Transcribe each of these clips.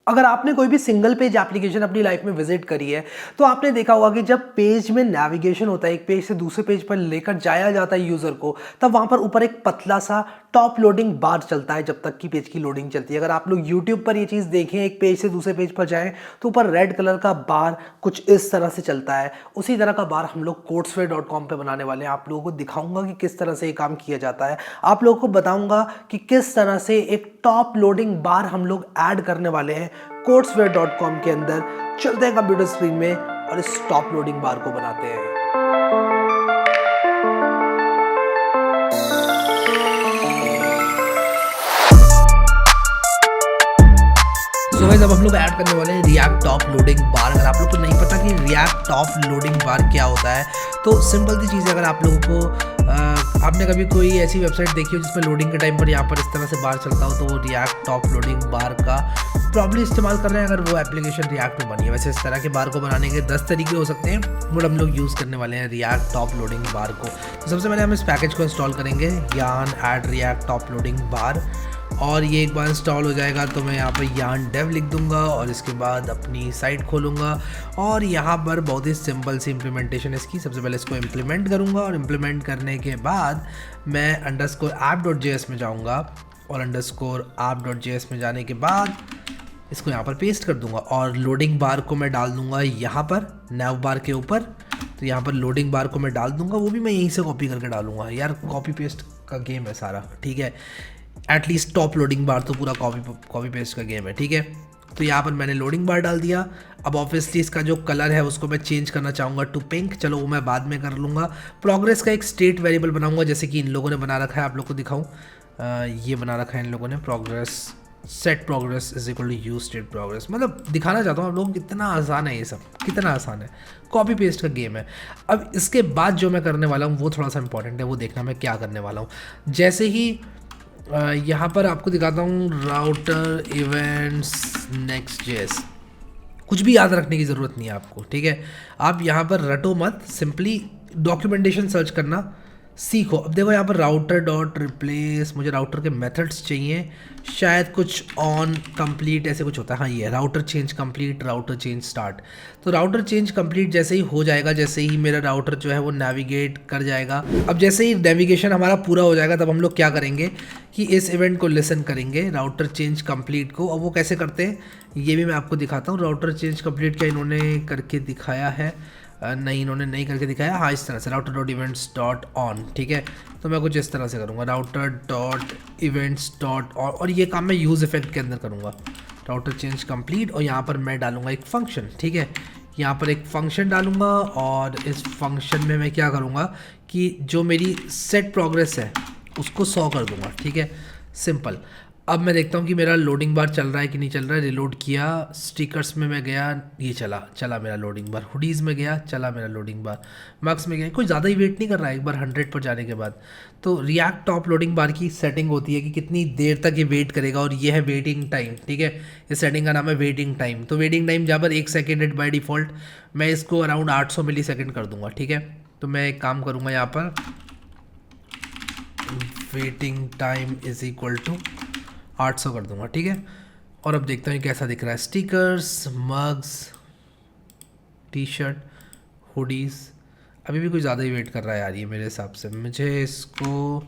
अगर आपने कोई भी सिंगल पेज एप्लीकेशन अपनी लाइफ में विजिट करी है तो आपने देखा होगा कि जब पेज में नेविगेशन होता है, एक पेज से दूसरे पेज पर लेकर जाया जाता है यूजर को, तब वहां पर ऊपर एक पतला सा टॉप लोडिंग बार चलता है जब तक कि पेज की लोडिंग चलती है। अगर आप लोग यूट्यूब पर ये चीज देखें, एक पेज से दूसरे पेज पर जाएं तो ऊपर रेड कलर का बार कुछ इस तरह से चलता है। उसी तरह का बार हम लोग कोड्सवेयर.com पे बनाने वाले हैं। आप लोगों को दिखाऊंगा कि किस तरह से ये काम किया जाता है। आप लोगों को बताऊंगा कि किस तरह से एक टॉप लोडिंग बार हम लोग ऐड करने वाले हैं कोड्सवेयर.com के अंदर। चलते हैं कंप्यूटर स्क्रीन में और इस टॉप लोडिंग बार को बनाते हैं। सो गाइस, अब हम लोग ऐड करने वाले हैं रिएक्ट टॉप लोडिंग बार। अगर आप लोग को नहीं पता कि रिएक्ट टॉप लोडिंग बार क्या होता है तो सिंपल सी चीज़ है। अगर आप लोगों को आपने कभी कोई ऐसी वेबसाइट देखी हो जिसमें लोडिंग के टाइम पर यहाँ पर इस तरह से बार चलता हो, तो वो रिएक्ट टॉप लोडिंग बार का प्रॉब्ली इस्तेमाल कर रहे हैं अगर वो एप्लीकेशन रिएक्ट में बनी है। वैसे इस तरह के बार को बनाने के 10 तरीके हो सकते हैं, बट हम लोग यूज़ करने वाले हैं रिएक्ट टॉप लोडिंग बार को। तो सबसे पहले हम इस पैकेज को इंस्टॉल करेंगे, yarn add React top loading bar. और ये एक बार इंस्टॉल हो जाएगा तो मैं यहाँ पर यार्न डेव लिख दूंगा और इसके बाद अपनी साइट खोलूँगा और यहाँ पर बहुत ही सिंपल सी इम्प्लीमेंटेशन इसकी। सबसे पहले इसको इम्प्लीमेंट करूँगा और इम्प्लीमेंट करने के बाद मैं _app.js में जाऊँगा और _app.js में जाने के बाद इसको यहाँ पर पेस्ट कर दूँगा और लोडिंग बार को मैं डाल दूँगा यहाँ पर नैव बार के ऊपर। तो यहाँ पर लोडिंग बार को मैं डाल दूँगा, वो भी मैं यहीं से कॉपी करके डालूँगा। यार कॉपी पेस्ट का गेम है सारा, ठीक है। एटलीस्ट टॉप लोडिंग बार तो पूरा कॉपी पेस्ट का गेम है, ठीक है। तो यहाँ पर मैंने लोडिंग बार डाल दिया। अब ऑब्वियसली इसका जो कलर है उसको मैं चेंज करना चाहूँगा टू पिंक। चलो वो मैं बाद में कर लूँगा। प्रोग्रेस का एक स्टेट वेरिएबल बनाऊँगा जैसे कि इन लोगों ने बना रखा है। आप लोग को दिखाऊँ, ये बना रखा है इन लोगों ने, progress set progress is equal to use state progress. मतलब दिखाना चाहता हूँ आप लोगों को कितना आसान है ये सब, कितना आसान है, कॉपी पेस्ट का गेम है। अब इसके बाद जो मैं करने वाला हूँ वो थोड़ा सा इंपॉर्टेंट है, वो देखना मैं क्या करने वाला हूँ। जैसे ही यहाँ पर आपको दिखाता हूँ राउटर इवेंट्स नेक्स्ट.js, कुछ भी याद रखने की ज़रूरत नहीं है आपको, ठीक है। आप यहाँ पर रटो मत, सिंपली डॉक्यूमेंटेशन सर्च करना सीखो। अब देखो यहाँ पर राउटर डॉट रिप्लेस, मुझे राउटर के मेथड्स चाहिए, शायद कुछ ऑन कंप्लीट ऐसे कुछ होता है। हाँ ये router change complete, router change start. तो राउटर चेंज कंप्लीट जैसे ही हो जाएगा, जैसे ही मेरा राउटर जो है वो नेविगेट कर जाएगा, अब जैसे ही नेविगेशन हमारा पूरा हो जाएगा तब हम लोग क्या करेंगे कि इस इवेंट को लिसन करेंगे, राउटर चेंज कंप्लीट को। अब वो कैसे करते हैं ये भी मैं आपको दिखाता हूँ। राउटर चेंज कंप्लीट क्या इन्होंने करके दिखाया है? नहीं, इन्होंने नहीं करके दिखाया। हाँ इस तरह से router dot events dot on, ठीक है। तो मैं कुछ इस तरह से करूँगा, router dot events dot on, और ये काम मैं यूज़ इफेक्ट के अंदर करूँगा, राउटर चेंज कंप्लीट। और यहाँ पर मैं डालूँगा एक फंक्शन, ठीक है। यहाँ पर एक फंक्शन डालूँगा और इस फंक्शन में मैं क्या करूँगा कि जो मेरी सेट प्रोग्रेस है उसको 100 कर दूँगा, ठीक है, सिंपल। अब मैं देखता हूँ कि मेरा लोडिंग बार चल रहा है कि नहीं चल रहा है। रिलोड किया, स्टिकर्स में मैं गया, ये चला मेरा लोडिंग बार। हुडीज़ में गया, चला मेरा लोडिंग बार। मार्क्स में गया, कोई ज़्यादा ही वेट नहीं कर रहा है एक बार 100 पर जाने के बाद। तो रिएक्ट टॉप लोडिंग बार की सेटिंग होती है कि कितनी देर तक ये वेट करेगा, और ये है वेटिंग टाइम, ठीक है। इस सेटिंग का नाम है वेटिंग टाइम। तो वेटिंग टाइम जहाँ पर 1 सेकेंड है बाई डिफ़ॉल्ट, मैं इसको अराउंड 800 मिली सेकेंड कर दूँगा, ठीक है। तो मैं एक काम करूँगा, यहाँ पर waiting time is equal to 800 कर दूंगा, ठीक है। और अब देखता हूँ कैसा दिख रहा है। Stickers, mugs, T shirt, hoodies, अभी भी कुछ ज़्यादा ही वेट कर रहा है यार ये मेरे हिसाब से। मुझे इसको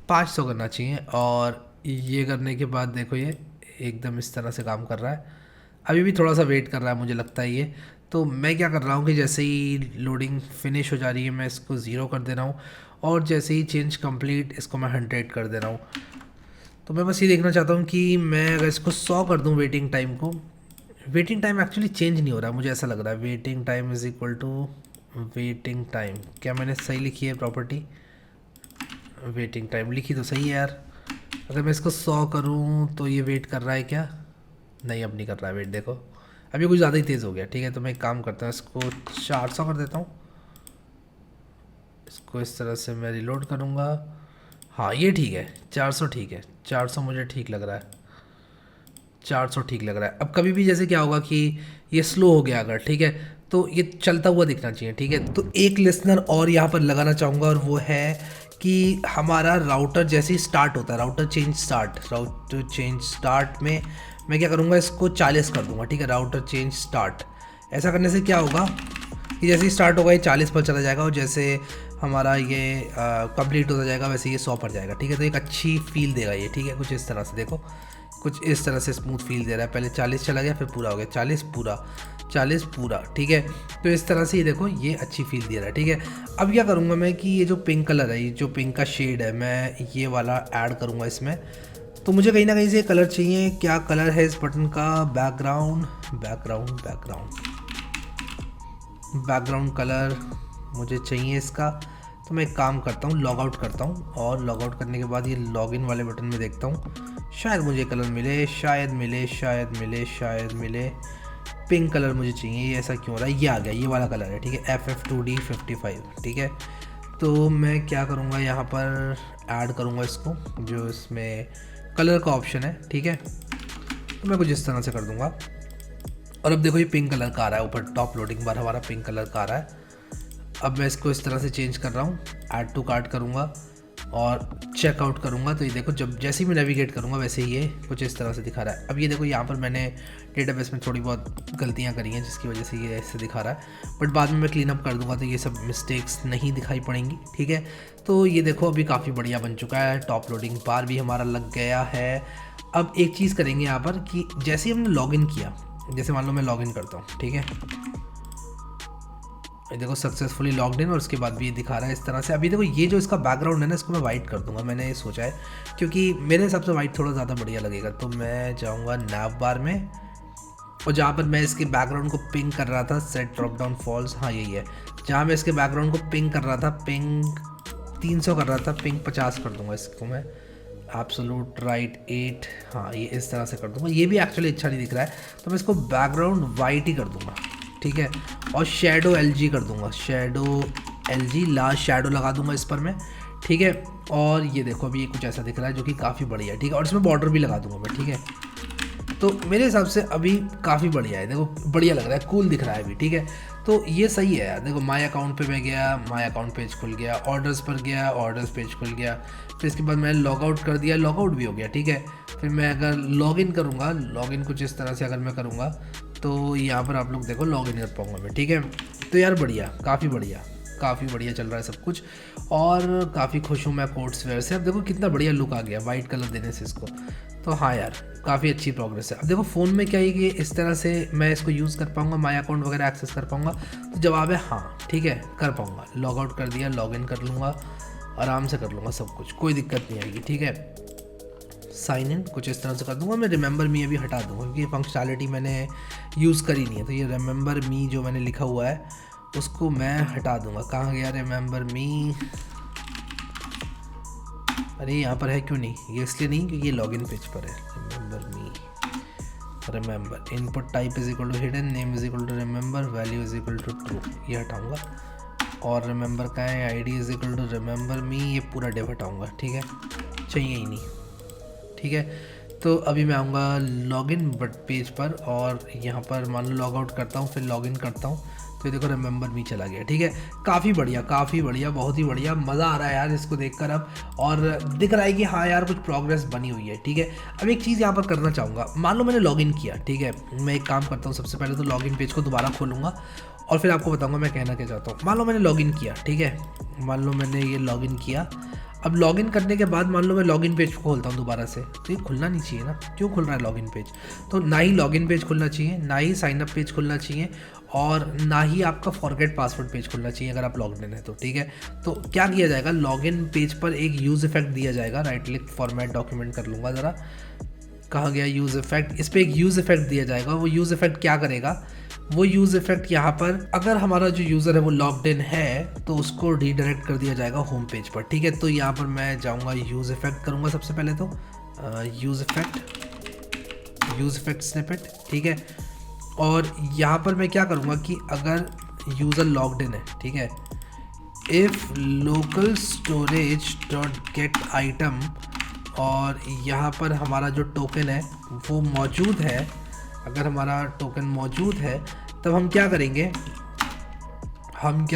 500 करना चाहिए, और ये करने के बाद देखो ये एकदम इस तरह से काम कर रहा है। अभी भी थोड़ा सा वेट कर रहा है मुझे लगता है ये। तो मैं क्या कर रहा हूँ कि जैसे ही लोडिंग फिनिश हो जा रही है मैं इसको 0 कर दे रहा हूँ, और जैसे ही चेंज कंप्लीट इसको मैं 100 कर दे रहा हूँ। तो मैं बस ये देखना चाहता हूँ कि मैं अगर इसको 100 कर दूँ वेटिंग टाइम को, वेटिंग टाइम एक्चुअली चेंज नहीं हो रहा है, मुझे ऐसा लग रहा है। Waiting time is equal to waiting time, क्या मैंने सही लिखी है प्रॉपर्टी? वेटिंग टाइम लिखी तो सही है यार। अगर मैं इसको 100 करूँ तो ये वेट कर रहा है क्या? नहीं, अब नहीं कर रहा है वेट, देखो अभी कुछ ज़्यादा ही तेज़ हो गया, ठीक है। तो मैं एक काम करता हूँ, इसको 400 कर देता हूँ। इसको इस तरह से मैं रिलोड करूँगा। हाँ ये ठीक है, 400 ठीक है, 400 मुझे ठीक लग रहा है, 400 ठीक लग रहा है। अब कभी भी जैसे क्या होगा कि ये स्लो हो गया अगर, ठीक है, तो ये चलता हुआ दिखना चाहिए, ठीक है। तो एक लिसनर और यहाँ पर लगाना चाहूँगा, और वो है कि हमारा राउटर जैसे ही स्टार्ट होता है, राउटर चेंज स्टार्ट में मैं क्या करूँगा, इसको 40 कर दूँगा, ठीक है। राउटर चेंज स्टार्ट, ऐसा करने से क्या होगा कि जैसे ही स्टार्ट होगा ये 40 पर चला जाएगा, और जैसे हमारा ये कंप्लीट होता जाएगा वैसे ये 100 पर जाएगा, ठीक है। तो एक अच्छी फील देगा ये, ठीक है। कुछ इस तरह से देखो, कुछ इस तरह से स्मूथ फील दे रहा है। पहले 40 चला गया, फिर पूरा हो गया, 40 पूरा, 40 पूरा, ठीक है। तो इस तरह से ये देखो, ये अच्छी फील दे रहा है, ठीक है। अब क्या करूँगा मैं कि ये जो पिंक कलर है, ये जो पिंक का शेड है, मैं ये वाला ऐड करूँगा इसमें। तो मुझे कहीं ना कहीं से कलर चाहिए। क्या कलर है इस बटन का? Background, background, background, background colour मुझे चाहिए इसका। तो मैं एक काम करता हूँ, लॉग आउट करता हूँ, और लॉग आउट करने के बाद ये लॉगिन वाले बटन में देखता हूँ, शायद मुझे कलर मिले, शायद मिले, शायद मिले, शायद मिले। पिंक कलर मुझे चाहिए, ये ऐसा क्यों हो रहा है? ये आ गया, ये वाला कलर है, ठीक है। FF2D55, ठीक है। तो मैं क्या करूँगा, यहाँ पर ऐड करूँगा इसको, जो इसमें कलर का ऑप्शन है, ठीक है। तो मैं कुछ इस तरह से कर दूँगा, और अब देखो ये पिंक कलर का आ रहा है ऊपर, टॉप लोडिंग बार हमारा पिंक कलर का आ रहा है। अब मैं इसको इस तरह से चेंज कर रहा हूँ, ऐड टू कार्ट करूँगा और चेकआउट करूँगा। तो ये देखो, जब जैसे ही मैं नेविगेट करूँगा वैसे ही ये कुछ इस तरह से दिखा रहा है। अब ये देखो, यहाँ पर मैंने डेटाबेस में थोड़ी बहुत गलतियाँ करी हैं, जिसकी वजह से ये ऐसे दिखा रहा है, बट बाद में मैं क्लीन अप कर दूँगा तो ये सब मिस्टेक्स नहीं दिखाई पड़ेंगी, ठीक है। तो ये देखो, अभी काफ़ी बढ़िया बन चुका है, टॉप लोडिंग बार भी हमारा लग गया है। अब एक चीज़ करेंगे यहाँ पर कि जैसे ही हमने लॉगिन किया, जैसे मान लो मैं लॉगिन करता हूँ, ठीक है, ये देखो सक्सेसफुली लॉग्ड इन, और उसके बाद भी ये दिखा रहा है इस तरह से। अभी देखो, ये जो इसका बैकग्राउंड है ना, इसको मैं वाइट कर दूंगा, मैंने ये सोचा है, क्योंकि मेरे हिसाब से वाइट थोड़ा ज़्यादा बढ़िया लगेगा। तो मैं जाऊंगा नैव बार में, और जहाँ पर मैं इसके बैकग्राउंड को पिंग कर रहा था, सेट ड्रॉप डाउन फॉल्स, हाँ यही है, जहाँ मैं इसके बैकग्राउंड को पिंग कर रहा था, पिंग 300 कर रहा था, पिंग 50 कर दूंगा इसको मैं, एब्सोल्यूट राइट 8, हाँ ये इस तरह से कर दूंगा। ये भी एक्चुअली अच्छा नहीं दिख रहा है, तो मैं इसको बैकग्राउंड वाइट ही कर दूंगा, ठीक है। और शेडो LG कर दूंगा, शेडो LG, लास्ट शेडो लगा दूंगा इस पर मैं, ठीक है। और ये देखो, अभी ये कुछ ऐसा दिख रहा है जो कि काफ़ी बढ़िया है, ठीक है। और इसमें बॉर्डर भी लगा दूंगा मैं, ठीक है। तो मेरे हिसाब से अभी काफ़ी बढ़िया है, देखो बढ़िया लग रहा है, कूल दिख रहा है अभी, ठीक है। तो ये सही है यार। देखो, माय अकाउंट पे मैं गया, माय अकाउंट पेज खुल गया, ऑर्डर्स पर गया, ऑर्डर्स पेज खुल गया, फिर इसके बाद मैंने लॉग आउट कर दिया, लॉग आउट भी हो गया, ठीक है। फिर मैं अगर लॉग इन करूँगा, लॉग इन कुछ इस तरह से अगर मैं करूँगा, तो यहाँ पर आप लोग देखो लॉग इन कर पाऊँगा मैं, ठीक है। तो यार बढ़िया, काफ़ी बढ़िया चल रहा है सब कुछ, और काफ़ी खुश हूँ मैं कोड्सवेयर से। अब देखो कितना बढ़िया लुक आ गया वाइट कलर देने से इसको। तो हाँ यार, काफ़ी अच्छी प्रोग्रेस है। अब देखो फ़ोन में क्या है कि इस तरह से मैं इसको यूज़ कर पाऊँगा, माय अकाउंट वगैरह एक्सेस कर पाऊँगा। तो जवाब है हाँ, ठीक है, कर पाऊँगा। लॉग आउट कर दिया, लॉग इन कर लूँगा, आराम से कर लूँगा सब कुछ, कोई दिक्कत नहीं आएगी, ठीक है। साइन इन कुछ इस तरह से कर दूंगा। मैं रिमेंबर मी अभी हटा दूंगा, क्योंकि ये फंक्शनैलिटी मैंने यूज़ करी नहीं है। तो ये रिमेंबर मी जो मैंने लिखा हुआ है उसको मैं हटा दूंगा। कहाँ गया रिमेंबर मी? अरे यहाँ पर है, क्यों नहीं? ये इसलिए नहीं क्योंकि ये लॉगिन पेज पर है। Remember me, remember, input type is equal to hidden, name is equal to remember, value is equal to true, ये हटाऊँगा। और रिमेंबर का है ID is equal to remember me, ये पूरा डिव हटाऊँगा, ठीक है, चाहिए ही नहीं, ठीक है। तो अभी मैं आऊँगा लॉगिन बट पेज पर, और यहाँ पर मान लो लॉग आउट करता हूँ, फिर लॉगिन करता हूँ, तो ये देखो रिमेंबर मी चला गया, ठीक है। काफ़ी बढ़िया, बहुत ही बढ़िया, मज़ा आ रहा है यार इसको देखकर अब, और दिख रहा है कि हाँ यार कुछ प्रोग्रेस बनी हुई है, ठीक है। अब एक चीज़ यहाँ पर करना चाहूँगा, मान लो मैंने लॉगिन किया, ठीक है, मैं एक काम करता हूँ, सबसे पहले तो लॉगिन पेज को दोबारा खोलूँगा और फिर आपको बताऊँगा मैं कहना क्या चाहता हूँ। मान लो मैंने लॉगिन किया, ठीक है, मान लो मैंने ये लॉगिन किया। अब लॉगिन करने के बाद मान लो मैं लॉगिन पेज को खोलता हूँ दोबारा से, तो ये खुलना नहीं चाहिए ना, क्यों खुल रहा है लॉगिन पेज? तो ना ही लॉगिन पेज खुलना चाहिए, ना ही साइन अप पेज खुलना चाहिए, और ना ही आपका फॉरगेट पासवर्ड पेज खुलना चाहिए अगर आप लॉगिन है तो, ठीक है। तो क्या किया जाएगा, लॉगिन पेज पर एक यूज़ इफेक्ट दिया जाएगा, राइट क्लिक फॉर्मेट डॉक्यूमेंट कर लूँगा ज़रा, कहाँ गया यूज़ इफेक्ट, इस पर एक यूज़ इफेक्ट दिया जाएगा। वो यूज़ इफेक्ट क्या करेगा, वो यूज़ इफेक्ट यहाँ पर अगर हमारा जो यूज़र है वो लॉग्ड इन है तो उसको रीडायरेक्ट कर दिया जाएगा होम पेज पर, ठीक है। तो यहाँ पर मैं जाऊँगा, यूज़ इफेक्ट करूँगा सबसे पहले, तो यूज़ इफेक्ट स्निपेट, ठीक है। और यहाँ पर मैं क्या करूँगा कि अगर यूज़र लॉग्ड इन है, ठीक है, if local storage dot gate item, और यहाँ पर हमारा जो टोकन है वो मौजूद है, अगर हमारा टोकन मौजूद है तब हम क्या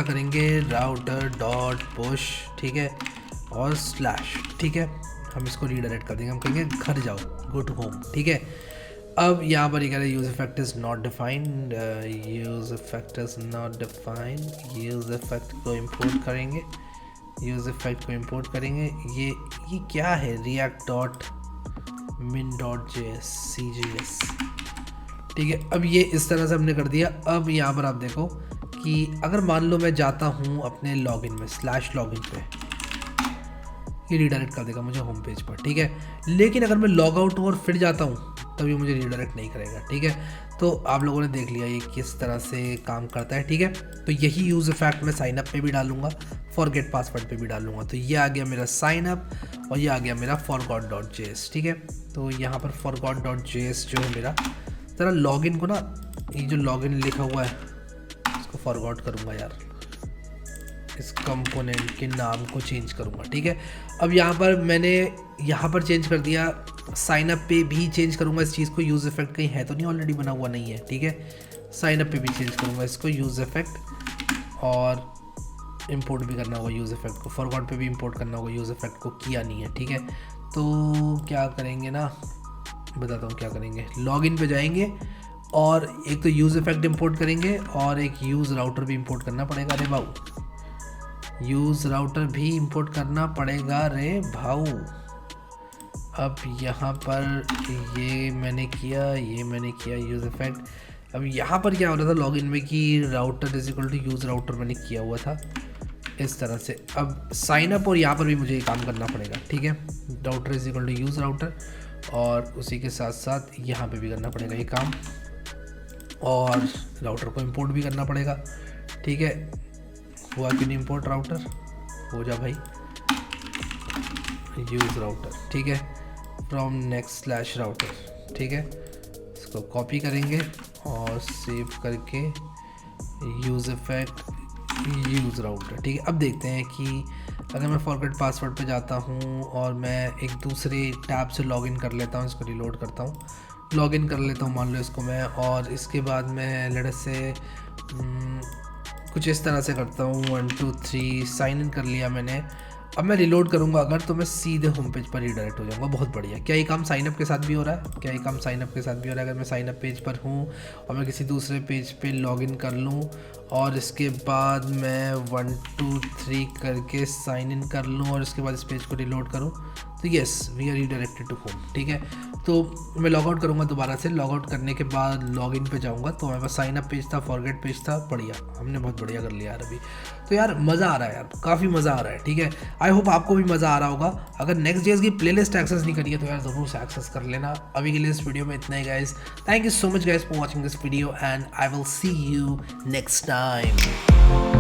करेंगे, राउटर डॉट पुश, ठीक है, और स्लैश, ठीक है, हम इसको रीडायरेक्ट कर देंगे, हम कहेंगे घर जाओ, गो टू होम, ठीक है। अब यहाँ पर ये कह रहे use effect is not defined, use effect is not defined. Use effect को इंपोर्ट करेंगे, यूज़ इफेक्ट को इंपोर्ट करेंगे। ये क्या है, react dot min dot CJS। ठीक है, अब ये इस तरह से हमने कर दिया। अब यहाँ पर आप देखो कि अगर मान लो मैं जाता हूँ अपने लॉगिन में /login पे, ये रीडायरेक्ट कर देगा मुझे होम पेज पर। ठीक है, लेकिन अगर मैं लॉग आउट और फिर जाता हूँ तब ये मुझे रीडायरेक्ट नहीं करेगा। ठीक है, तो आप लोगों ने देख लिया ये किस तरह से काम करता है। ठीक है, तो यही यूज़ इफेक्ट मैं साइन अप पे भी डालूंगा, फॉरगेट पासवर्ड पे भी डालूंगा। तो ये आ गया मेरा साइन अप और ये आ गया मेरा forgot.js। ठीक है, तो यहाँ पर forgot.js जो है मेरा, ज़रा लॉगिन को ना, ये जो लॉगिन लिखा हुआ है इसको फॉरगॉट करूँगा यार, इस कंपोनेंट के नाम को चेंज करूँगा। ठीक है, अब यहाँ पर मैंने यहाँ पर चेंज कर दिया, साइन अप पे भी चेंज करूँगा इस चीज़ को। यूज़ इफेक्ट कहीं है तो नहीं ऑलरेडी बना हुआ, नहीं है। ठीक है, साइन अप पे भी चेंज करूँगा इसको यूज़ इफेक्ट, और इंपोर्ट भी करना होगा यूज़ इफेक्ट को। फॉरगॉट पे भी इंपोर्ट करना होगा, यूज़ इफेक्ट को किया नहीं है। ठीक है, तो क्या करेंगे ना, बताता हूँ क्या करेंगे। लॉगिन पे जाएंगे और एक तो यूज़ इफेक्ट इंपोर्ट करेंगे और एक यूज़ राउटर भी इंपोर्ट करना पड़ेगा रे भाऊ, यूज़ राउटर भी इंपोर्ट करना पड़ेगा रे भाऊ। अब यहाँ पर ये मैंने किया, ये मैंने किया यूज़ इफेक्ट। अब यहाँ पर क्या हो रहा था लॉगिन में कि router is equal to use router मैंने किया हुआ था इस तरह से। अब साइन अप और यहाँ पर भी मुझे ये काम करना पड़ेगा। ठीक है, router is equal to use router, और उसी के साथ साथ यहाँ पे भी करना पड़ेगा ये काम, और राउटर को इंपोर्ट भी करना पड़ेगा। ठीक है, हुआ कि नहीं इंपोर्ट राउटर, हो जा भाई, यूज़ राउटर। ठीक है, फ्रॉम नेक्स्ट /राउटर। ठीक है, इसको कॉपी करेंगे और सेव करके यूज़ इफेक्ट यूज़ राउटर। ठीक है, अब देखते हैं कि अगर मैं फॉरगेट पासवर्ड पे जाता हूँ और मैं एक दूसरे टैब से लॉगिन कर लेता हूँ, इसको रिलोड करता हूँ, लॉगिन कर लेता हूँ मान लो इसको मैं, और इसके बाद मैं लेट्स से कुछ इस तरह से करता हूँ 1 2 3 साइन इन कर लिया मैंने। अब मैं रिलोड करूँगा अगर, तो मैं सीधे होम पेज पर रीडायरेक्ट हो जाऊँगा। बहुत बढ़िया। क्या ये काम साइनअप के साथ भी हो रहा है? क्या ये काम साइनअप के साथ भी हो रहा है? अगर मैं साइनअप पेज पर हूँ और मैं किसी दूसरे पेज पे लॉगिन कर लूँ और इसके बाद मैं 1 2 3 करके साइन इन कर लूँ और इसके बाद इस पेज को रिलोड करूँ, तो yes we are redirected to home. ठीक है, तो मैं लॉग आउट करूँगा दोबारा से। लॉग आउट करने के बाद लॉगिन पे जाऊँगा तो हमारे पास साइन अप पेज था, फॉरगेट पेज था। बढ़िया, हमने बहुत बढ़िया कर लिया यार अभी तो। यार मज़ा आ रहा है यार, काफ़ी मज़ा आ रहा है। ठीक है, आई होप आपको भी मज़ा आ रहा होगा। अगर Next.js की प्लेलिस्ट एक्सेस नहीं करी है तो यार ज़रूर से एक्सेस कर लेना। अभी के लिए इस वीडियो में इतना ही guys. Thank you so much guys for watching this video and I will see you next time.